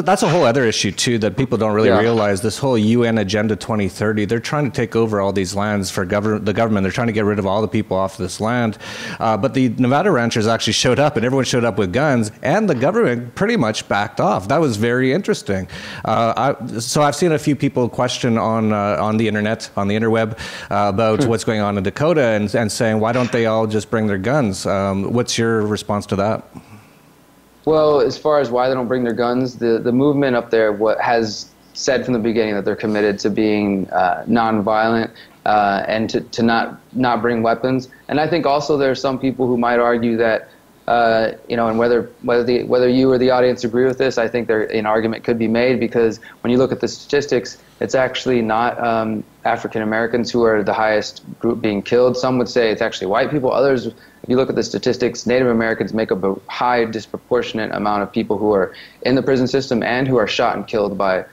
that's a whole other issue too that people don't really realize. This whole UN Agenda 2030, they're trying to take over all these lands for the government. They're trying to get rid of all the people off this land, but the Nevada ranchers actually showed up, and everyone showed up with guns, and the government pretty much backed off. That was very interesting. So I've seen a few people question on the internet, on the interweb, about what's going on in Dakota, and saying, why don't they all just bring their guns? What's your response to that? Well, as far as why they don't bring their guns, the movement up there has said from the beginning that they're committed to being nonviolent and to not bring weapons. And I think also there are some people who might argue that, and whether you or the audience agree with this, I think an argument could be made, because when you look at the statistics, it's actually not African Americans who are the highest group being killed. Some would say it's actually white people. Others, if you look at the statistics, Native Americans make up a high disproportionate amount of people who are in the prison system and who are shot and killed by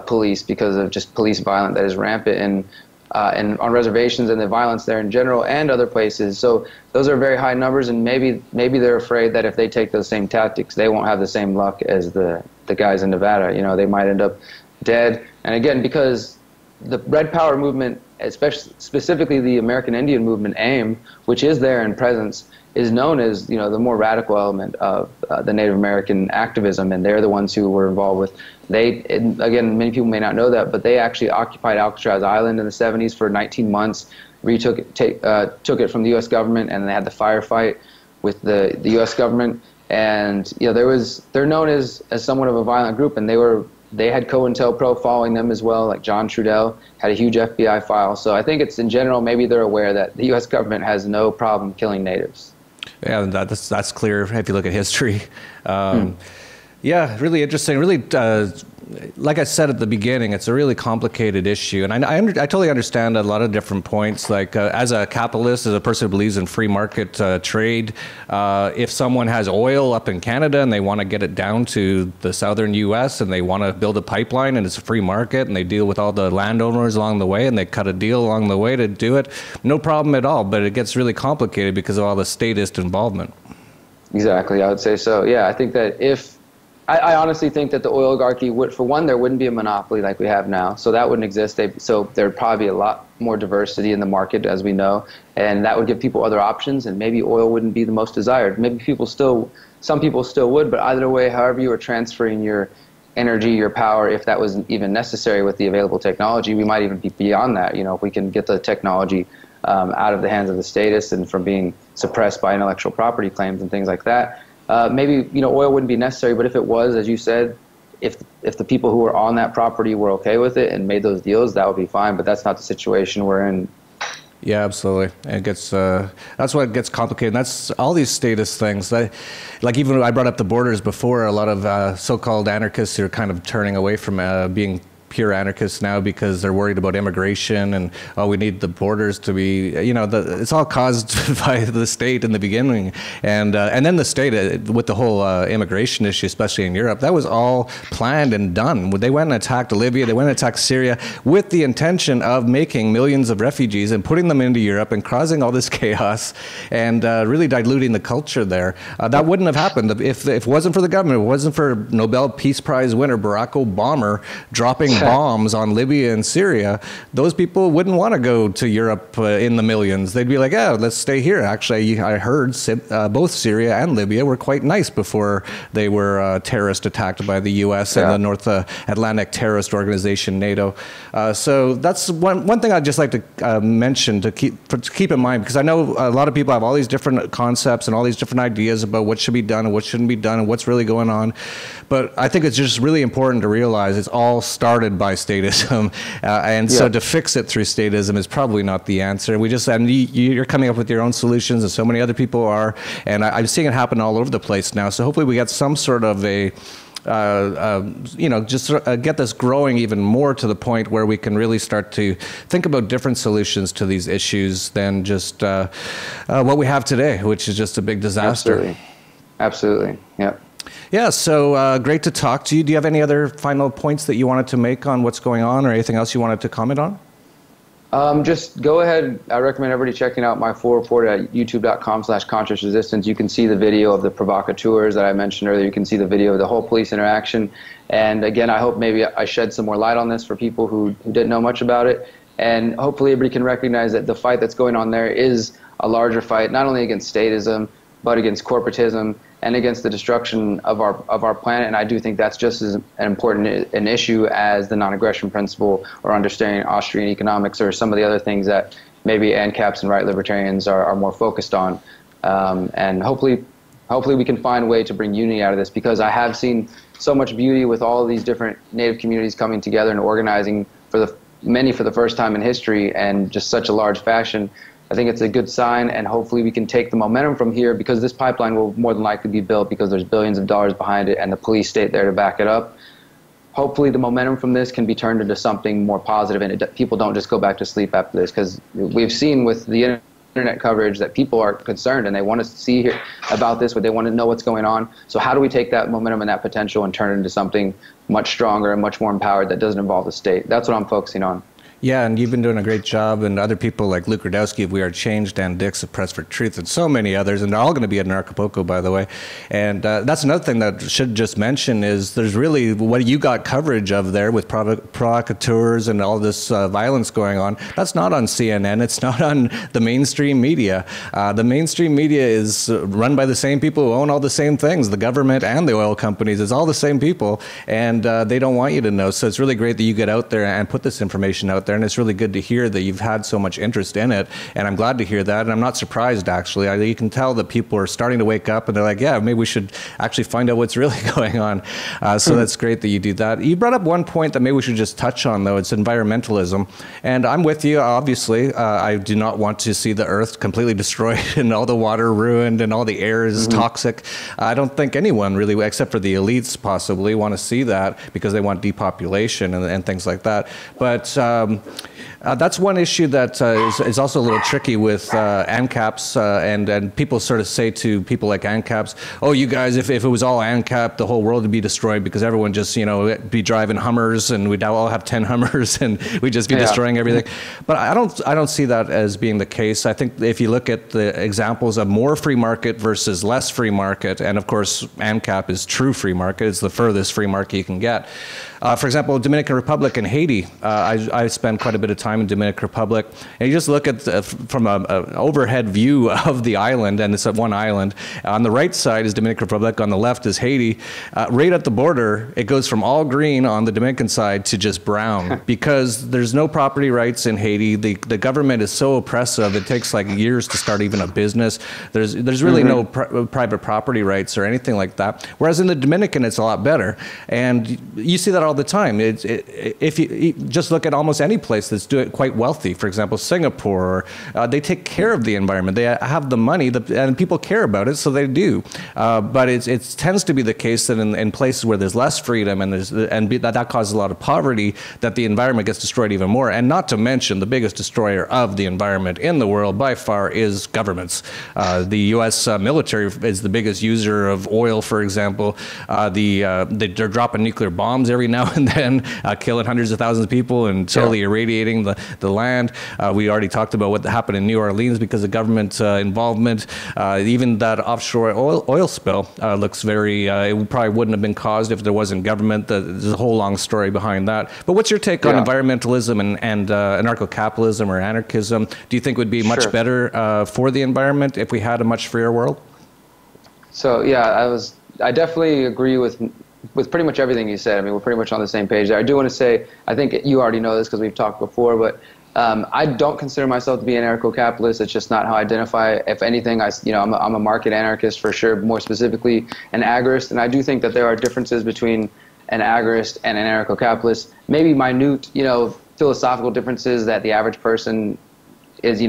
police because of just police violence that is rampant and on reservations, and the violence there in general and other places. So those are very high numbers, and maybe they're afraid that if they take those same tactics, they won't have the same luck as the guys in Nevada. They might end up dead. And again, because the Red Power movement, especially specifically the American Indian movement, AIM, which is there in presence, is known as the more radical element of the Native American activism, and they're the ones who were involved with. Again, many people may not know that, but they actually occupied Alcatraz Island in the 70s for 19 months, took it from the U.S. government, and they had the firefight with the U.S. government. And they're known as somewhat of a violent group, and they had COINTELPRO following them as well, like John Trudell had a huge FBI file. So I think it's, in general, maybe they're aware that the U.S. government has no problem killing natives. Yeah, that's clear if you look at history. Yeah, really interesting. Really, like I said at the beginning, it's a really complicated issue, and I totally understand a lot of different points. Like as a capitalist, as a person who believes in free market trade, if someone has oil up in Canada and they want to get it down to the southern U.S. and they want to build a pipeline and it's a free market and they deal with all the landowners along the way and they cut a deal along the way to do it, no problem at all. But it gets really complicated because of all the statist involvement. Exactly, I would say so. Yeah, I think that I honestly think that the oil oligarchy would, for one, there wouldn't be a monopoly like we have now, so that wouldn't exist. So there'd probably be a lot more diversity in the market, as we know, and that would give people other options, and maybe oil wouldn't be the most desired. Maybe some people still would, but either way, however you are transferring your energy, your power, if that was even necessary with the available technology, we might even be beyond that. If we can get the technology out of the hands of the statists and from being suppressed by intellectual property claims and things like that. Maybe oil wouldn't be necessary, but if it was, as you said, if the people who were on that property were okay with it and made those deals, that would be fine. But that's not the situation we're in. Yeah, absolutely. It gets that's what gets complicated. And that's all these statist things. Like even I brought up the borders before. A lot of so-called anarchists are kind of turning away from being pure anarchists now because they're worried about immigration and we need the borders to be, it's all caused by the state in the beginning, and then the state with the whole immigration issue, especially in Europe, that was all planned and done. They went and attacked Libya, they went and attacked Syria with the intention of making millions of refugees and putting them into Europe and causing all this chaos and really diluting the culture there. That wouldn't have happened if it wasn't for the government. It wasn't for Nobel Peace Prize winner Barack Obama dropping bombs on Libya and Syria. Those people wouldn't want to go to Europe in the millions. They'd be like, yeah, let's stay here. Actually, I heard both Syria and Libya were quite nice before they were terrorist attacked by the U.S. and the North Atlantic terrorist organization, NATO. So that's one thing I'd just like to mention to keep in mind, because I know a lot of people have all these different concepts and all these different ideas about what should be done and what shouldn't be done and what's really going on. But I think it's just really important to realize it's all started by statism, so to fix it through statism is probably not the answer. You're coming up with your own solutions, and so many other people are, and I'm seeing it happen all over the place now. So hopefully we get some sort of get this growing even more to the point where we can really start to think about different solutions to these issues than just what we have today, which is just a big disaster. Absolutely. Yeah. Yeah, so great to talk to you. Do you have any other final points that you wanted to make on what's going on, or anything else you wanted to comment on? Just go ahead. I recommend everybody checking out my full report at youtube.com/conscious resistance. You can see the video of the provocateurs that I mentioned earlier. You can see the video of the whole police interaction. And again, I hope maybe I shed some more light on this for people who didn't know much about it. And hopefully everybody can recognize that the fight that's going on there is a larger fight, not only against statism, but against corporatism and against the destruction of our planet. And I do think that's just as important an issue as the non-aggression principle or understanding Austrian economics or some of the other things that maybe ANCAPs and right libertarians are more focused on. And hopefully we can find a way to bring unity out of this, because I have seen so much beauty with all of these different Native communities coming together and organizing many for the first time in history, and just such a large fashion. I think it's a good sign, and hopefully we can take the momentum from here, because this pipeline will more than likely be built because there's billions of dollars behind it and the police state there to back it up. Hopefully the momentum from this can be turned into something more positive, and people don't just go back to sleep after this, because we've seen with the internet coverage that people are concerned and they want to see about this, but they want to know what's going on. So how do we take that momentum and that potential and turn it into something much stronger and much more empowered that doesn't involve the state? That's what I'm focusing on. Yeah, and you've been doing a great job, and other people like Luke Rudowski of We Are Change, Dan Dix of Press for Truth, and so many others, and they're all going to be at Anarchapulco, by the way. And that's another thing that should just mention is there's really what you got coverage of there with provocateurs and all this violence going on. That's not on CNN. It's not on the mainstream media. The mainstream media is run by the same people who own all the same things, the government and the oil companies. It's all the same people, and they don't want you to know. So it's really great that you get out there and put this information out there. And it's really good to hear that you've had so much interest in it, and I'm glad to hear that, and I'm not surprised, actually. You can tell that people are starting to wake up, and they're like, yeah, maybe we should actually find out what's really going on. So that's great that you do that. You brought up one point that maybe we should just touch on, though. It's environmentalism, and I'm with you, obviously. I do not want to see the Earth completely destroyed and all the water ruined and all the air is toxic. I don't think anyone really, except for the elites possibly, want to see that because they want depopulation and things like that. But that's one issue that is also a little tricky with ANCAPs, and people sort of say to people like ANCAPs, oh, you guys, if it was all ANCAP, the whole world would be destroyed because everyone just, be driving Hummers and we'd all have 10 Hummers and we'd just be destroying everything. But I don't see that as being the case. I think if you look at the examples of more free market versus less free market, and of course ANCAP is true free market, it's the furthest free market you can get. For example, Dominican Republic and Haiti, I spent quite a bit of time in Dominican Republic, and you just look at from an overhead view of the island, and it's one island. On the right side is Dominican Republic, on the left is Haiti. Right at the border, it goes from all green on the Dominican side to just brown because there's no property rights in Haiti. The government is so oppressive, it takes like years to start even a business. There's really no private property rights or anything like that. Whereas in the Dominican, it's a lot better. And you see that all the time. If you just look at almost any place that's doing quite wealthy, for example, Singapore, they take care of the environment. They have the money, and people care about it, so they do. But it tends to be the case that in places where there's less freedom and that causes a lot of poverty, that the environment gets destroyed even more. And not to mention, the biggest destroyer of the environment in the world by far is governments. The U.S. military is the biggest user of oil, for example. They're dropping nuclear bombs every now and then, killing hundreds of thousands of people and totally irradiating the land. We already talked about what happened in New Orleans because of government involvement. Even that offshore oil spill looks very, it probably wouldn't have been caused if there wasn't government. There's a whole long story behind that. But what's your take on environmentalism and anarcho-capitalism or anarchism? Do you think it would be much better for the environment if we had a much freer world? So yeah, I definitely agree with pretty much everything you said. I mean, we're pretty much on the same page there. I do want to say, I think you already know this because we've talked before, but I don't consider myself to be an anarcho-capitalist. It's just not how I identify. If anything, I'm a market anarchist for sure, more specifically an agorist, and I do think that there are differences between an agorist and an anarcho-capitalist. Maybe minute, philosophical differences that the average person is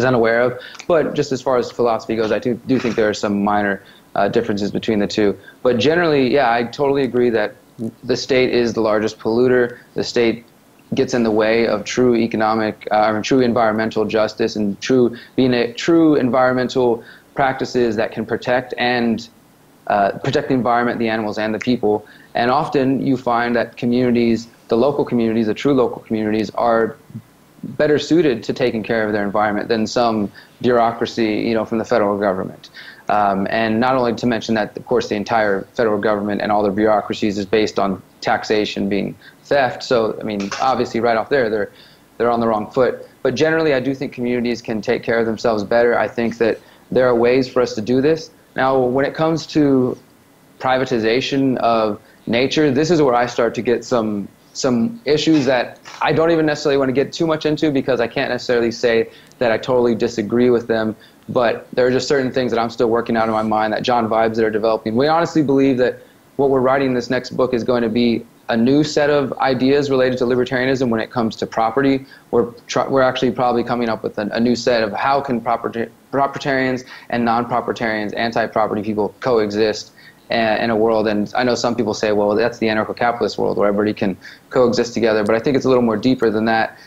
unaware of. But just as far as philosophy goes, I do think there are some minor differences between the two. But generally, yeah, I totally agree that the state is the largest polluter. The state gets in the way of true true environmental justice and true environmental practices that can protect the environment, the animals, and the people. And often you find that communities, the true local communities, are better suited to taking care of their environment than some bureaucracy, from the federal government. And not only to mention that, of course, the entire federal government and all their bureaucracies is based on taxation being theft. So, I mean, obviously right off there, they're on the wrong foot. But generally, I do think communities can take care of themselves better. I think that there are ways for us to do this. Now, when it comes to privatization of nature, this is where I start to get some issues that I don't even necessarily want to get too much into, because I can't necessarily say that I totally disagree with them. But there are just certain things that I'm still working out in my mind, that John vibes that are developing. We honestly believe that what we're writing in this next book is going to be a new set of ideas related to libertarianism when it comes to property. We're actually probably coming up with a new set of how can propertarians and non-propertarians, anti-property people coexist in a world. And I know some people say, well, that's the anarcho-capitalist world where everybody can coexist together, but I think it's a little more deeper than that.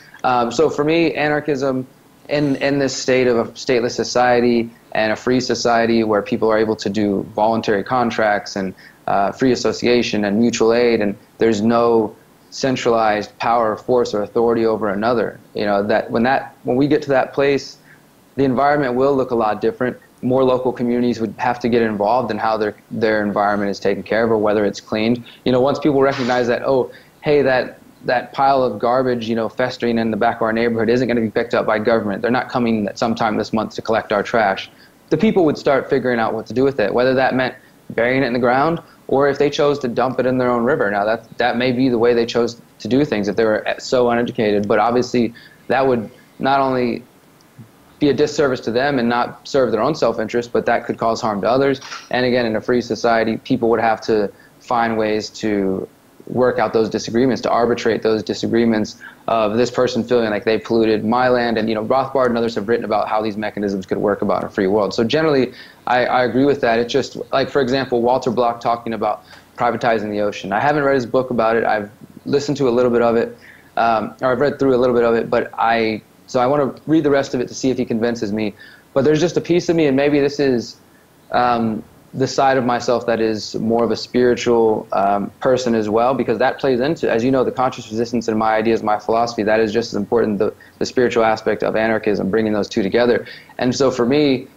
So for me, anarchism in this state of a stateless society and a free society where people are able to do voluntary contracts and free association and mutual aid, and there's no centralized power, force, or authority over another. When we get to that place, the environment will look a lot different. More local communities would have to get involved in how their environment is taken care of, or whether it's cleaned. Once people recognize that, oh, hey, that pile of garbage, festering in the back of our neighborhood isn't going to be picked up by government. They're not coming sometime this month to collect our trash. The people would start figuring out what to do with it, whether that meant burying it in the ground, or if they chose to dump it in their own river. Now, that may be the way they chose to do things if they were so uneducated, but obviously that would not only be a disservice to them and not serve their own self-interest, but that could cause harm to others. And again, in a free society, people would have to find ways to work out those disagreements, to arbitrate those disagreements of this person feeling like they polluted my land. And Rothbard and others have written about how these mechanisms could work about a free world. So generally, I agree with that. It's just like, for example, Walter Block talking about privatizing the ocean. I haven't read his book about it. I've listened to a little bit of it, or I've read through a little bit of it, but so I want to read the rest of it to see if he convinces me. But there's just a piece of me, and maybe this is the side of myself that is more of a spiritual person as well, because that plays into, as you know, the conscious resistance and my ideas, my philosophy, that is just as important, the spiritual aspect of anarchism, bringing those two together. And so for me,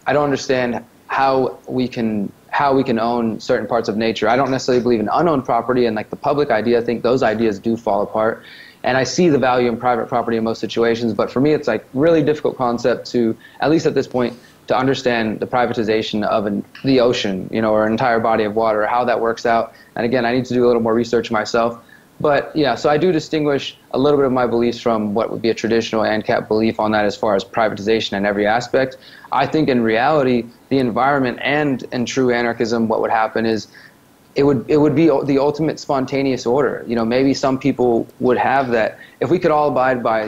I don't understand how we can own certain parts of nature. I don't necessarily believe in unowned property, and like the public idea, I think those ideas do fall apart. And I see the value in private property in most situations, but for me it's like really difficult concept to, at least at this point, to understand the privatization of the ocean, or an entire body of water, or how that works out. And again, I need to do a little more research myself. But yeah, so I do distinguish a little bit of my beliefs from what would be a traditional ANCAP belief on that as far as privatization in every aspect. I think in reality, the environment and in true anarchism, what would happen is it would be the ultimate spontaneous order. Maybe some people would have that. If we could all abide by,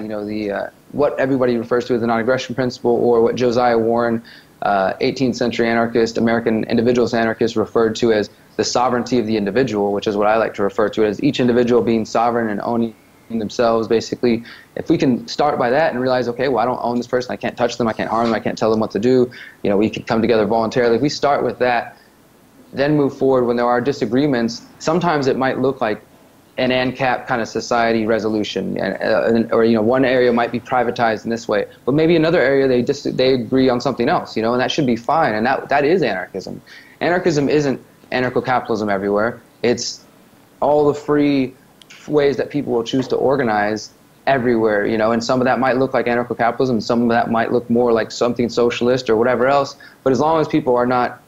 what everybody refers to as the non-aggression principle, or what Josiah Warren, 18th century anarchist, American individualist anarchist, referred to as the sovereignty of the individual, which is what I like to refer to as each individual being sovereign and owning themselves, basically. If we can start by that and realize, okay, well, I don't own this person, I can't touch them, I can't harm them, I can't tell them what to do, we can come together voluntarily. If we start with that, then move forward when there are disagreements, sometimes it might look like an ANCAP kind of society resolution, or one area might be privatized in this way, but maybe another area they agree on something else, and that should be fine, and that is anarchism. Anarchism isn't anarcho-capitalism everywhere. It's all the free ways that people will choose to organize everywhere, and some of that might look like anarcho-capitalism, some of that might look more like something socialist or whatever else, but as long as people are not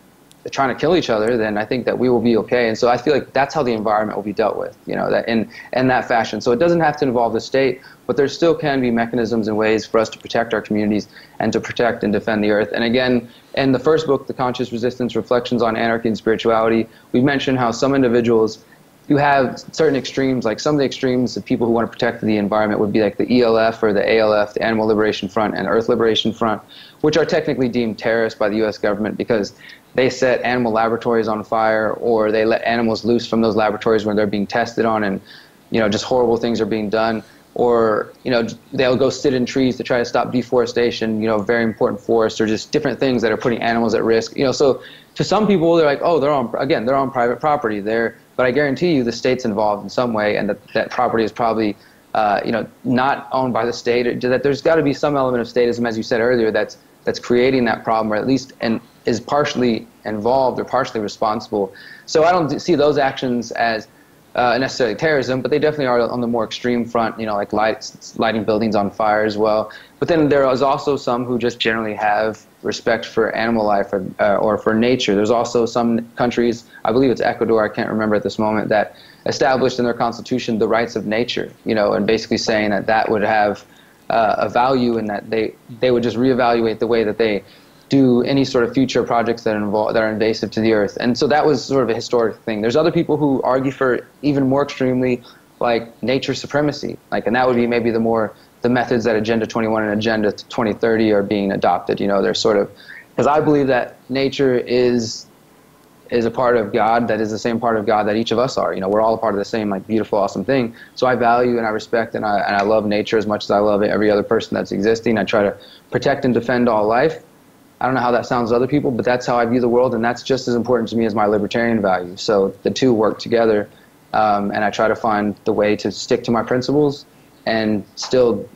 trying to kill each other, then I think that we will be okay. And so I feel like that's how the environment will be dealt with, that in that fashion. So it doesn't have to involve the state, but there still can be mechanisms and ways for us to protect our communities and to protect and defend the earth. And again, in the first book, The Conscious Resistance, Reflections on Anarchy and Spirituality, we mentioned how some individuals, you have certain extremes, like some of the extremes of people who want to protect the environment would be like the ELF or the ALF, the Animal Liberation Front and Earth Liberation Front, which are technically deemed terrorists by the U.S. government because they set animal laboratories on fire, or they let animals loose from those laboratories when they're being tested on, and just horrible things are being done. Or they'll go sit in trees to try to stop deforestation, very important forests, or just different things that are putting animals at risk. So to some people they're like, oh, they're on private property there, but I guarantee you the state's involved in some way, and that property is probably not owned by the state, that there's got to be some element of statism, as you said earlier, that's creating that problem, or at least is partially involved or partially responsible. So I don't see those actions as necessarily terrorism, but they definitely are on the more extreme front, like lighting buildings on fire as well. But then there is also some who just generally have respect for animal life or for nature. There's also some countries, I believe it's Ecuador, I can't remember at this moment, that established in their constitution the rights of nature, and basically saying that would have a value, and that they would just reevaluate the way that they do any sort of future projects that are invasive to the earth. And so that was sort of a historic thing. There's other people who argue for even more extremely, like nature supremacy, and that would be maybe the methods that Agenda 21 and Agenda 2030 are being adopted. They're sort of, because I believe that nature is a part of God that is the same part of God that each of us are. We're all a part of the same beautiful, awesome thing. So I value and I respect and I love nature as much as I love every other person that's existing. I try to protect and defend all life. I don't know how that sounds to other people, but that's how I view the world, and that's just as important to me as my libertarian values. So the two work together, and I try to find the way to stick to my principles and still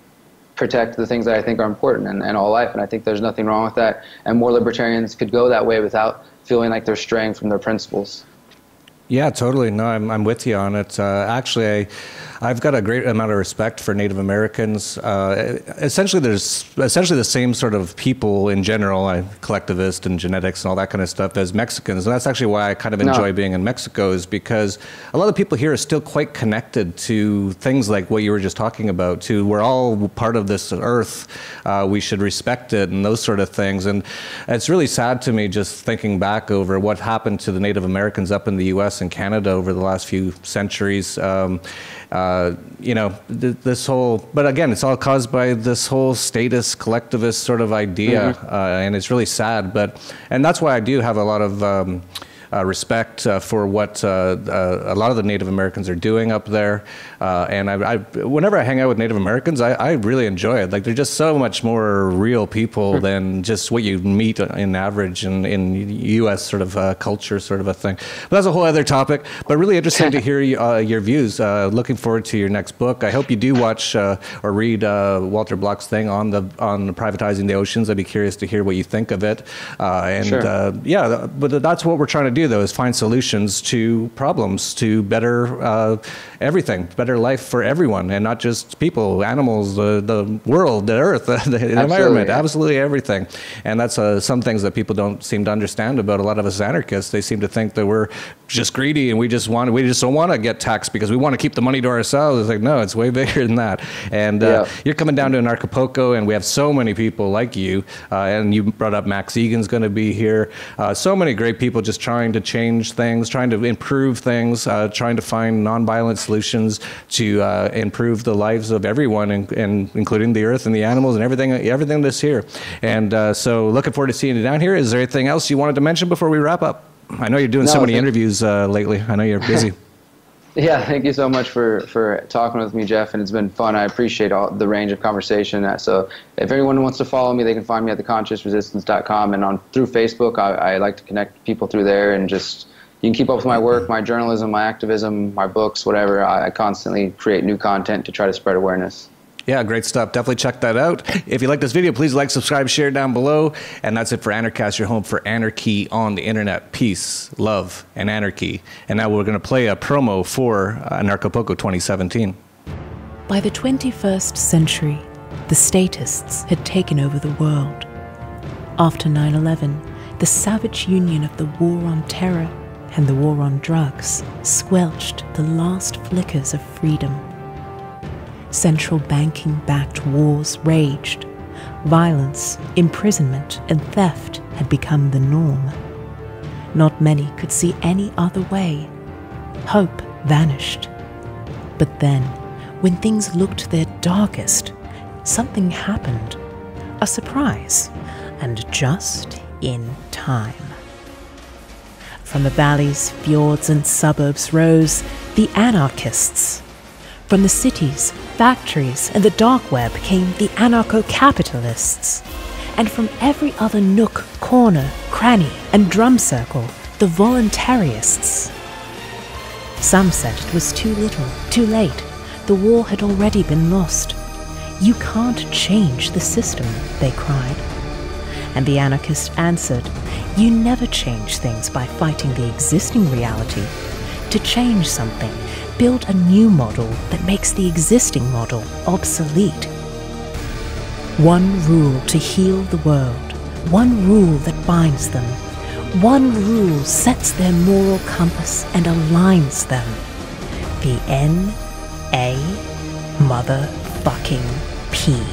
protect the things that I think are important in all life, and I think there's nothing wrong with that, and more libertarians could go that way without feeling like they're straying from their principles. Yeah, totally. No, I'm with you on it. Actually, I've got a great amount of respect for Native Americans. Essentially, there's the same sort of people in general, collectivist and genetics and all that kind of stuff, as Mexicans. And that's actually why I kind of enjoy being in Mexico, is because a lot of people here are still quite connected to things like what you were just talking about, we're all part of this earth. We should respect it and those sort of things. And it's really sad to me just thinking back over what happened to the Native Americans up in the U.S. and Canada over the last few centuries. This whole, but again, it's all caused by this whole statist collectivist sort of idea, and it's really sad. And that's why I do have a lot of respect for what a lot of the Native Americans are doing up there. And whenever I hang out with Native Americans, I really enjoy it. They're just so much more real people than just what you meet in average in U.S. sort of culture sort of a thing. But that's a whole other topic. But really interesting to hear your views. Looking forward to your next book. I hope you do watch or read Walter Block's thing on privatizing the oceans. I'd be curious to hear what you think of it. Yeah, but that's what we're trying to do, though, is find solutions to problems, to better everything, better life for everyone, and not just people, animals, the world, the earth, the environment, absolutely everything. And that's some things that people don't seem to understand about a lot of us anarchists. They seem to think that we're just greedy and we just don't want to get taxed because we want to keep the money to ourselves. It's like, no, it's way bigger than that. And you're coming down to Anarchapulco, and we have so many people like you. And you brought up Max Egan's going to be here. So many great people just trying to change things, trying to improve things, trying to find nonviolent solutions to improve the lives of everyone, and including the earth and the animals and everything that's here. And so looking forward to seeing you down here. Is there anything else you wanted to mention before we wrap up? I know you're doing so many interviews lately. I know you're busy. Yeah, thank you so much for talking with me, Jeff, and it's been fun. I appreciate all the range of conversation. So if anyone wants to follow me, they can find me at theconsciousresistance.com, and through Facebook. I like to connect people through there, and just you can keep up with my work, my journalism, my activism, my books, whatever. I constantly create new content to try to spread awareness. Yeah, great stuff. Definitely check that out. If you like this video, please like, subscribe, share down below. And that's it for Anarchast, your home for anarchy on the internet. Peace, love, and anarchy. And now we're going to play a promo for Anarchapulco 2017. By the 21st century, the statists had taken over the world. After 9/11, the savage union of the war on terror and the war on drugs squelched the last flickers of freedom. Central banking-backed wars raged. Violence, imprisonment, and theft had become the norm. Not many could see any other way. Hope vanished. But then, when things looked their darkest, something happened. A surprise, and just in time. From the valleys, fjords, and suburbs rose the anarchists. From the cities, factories, and the dark web came the anarcho-capitalists. And from every other nook, corner, cranny, and drum circle, the voluntarists. Some said it was too little, too late, the war had already been lost. You can't change the system, they cried. And the anarchists answered, you never change things by fighting the existing reality. To change something, build a new model that makes the existing model obsolete. One rule to heal the world, one rule that binds them, one rule sets their moral compass and aligns them. The N-A-motherfucking-P.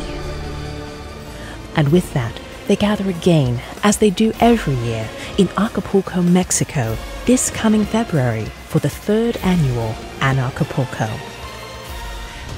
And with that, they gather again, as they do every year, in Acapulco, Mexico, this coming February for the 3rd annual Anarchapulco.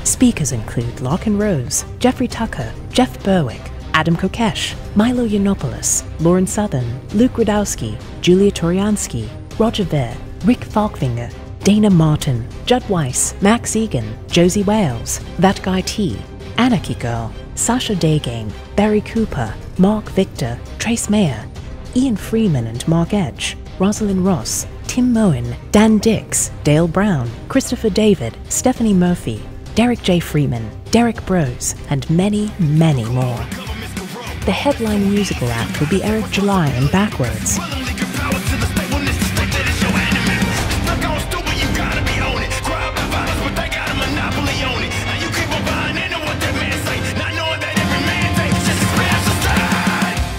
Speakers include Larkin Rose, Jeffrey Tucker, Jeff Berwick, Adam Kokesh, Milo Yiannopoulos, Lauren Southern, Luke Radowski, Julia Toriansky, Roger Ver, Rick Falkfinger, Dana Martin, Judd Weiss, Max Egan, Josie Wales, That Guy T, Anarchy Girl, Sasha Daygame, Barry Cooper, Mark Victor, Trace Mayer, Ian Freeman and Mark Edge, Rosalind Ross, Tim Moen, Dan Dix, Dale Brown, Christopher David, Stephanie Murphy, Derrick J. Freeman, Derrick Broze, and many, many more. The headline musical act will be Eric July and Backwards.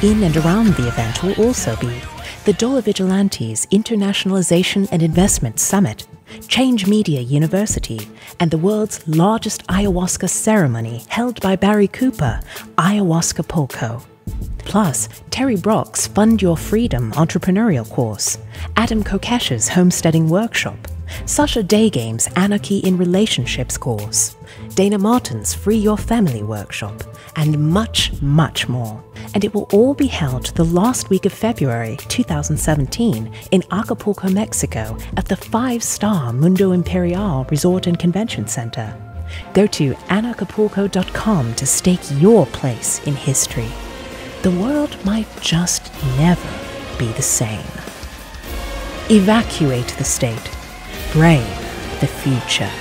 In and around the event will also be the Dollar Vigilantes Internationalization and Investment Summit, Change Media University, and the world's largest ayahuasca ceremony held by Barry Cooper, Ayahuascapulco. Plus, Terry Brock's Fund Your Freedom entrepreneurial course, Adam Kokesh's homesteading workshop, Sasha Daygame's Anarchy in Relationships course, Dana Martin's Free Your Family workshop, and much, much more. And it will all be held the last week of February 2017 in Acapulco, Mexico at the 5-star Mundo Imperial Resort and Convention Center. Go to anarchapulco.com to stake your place in history. The world might just never be the same. Evacuate the state. Brave the future.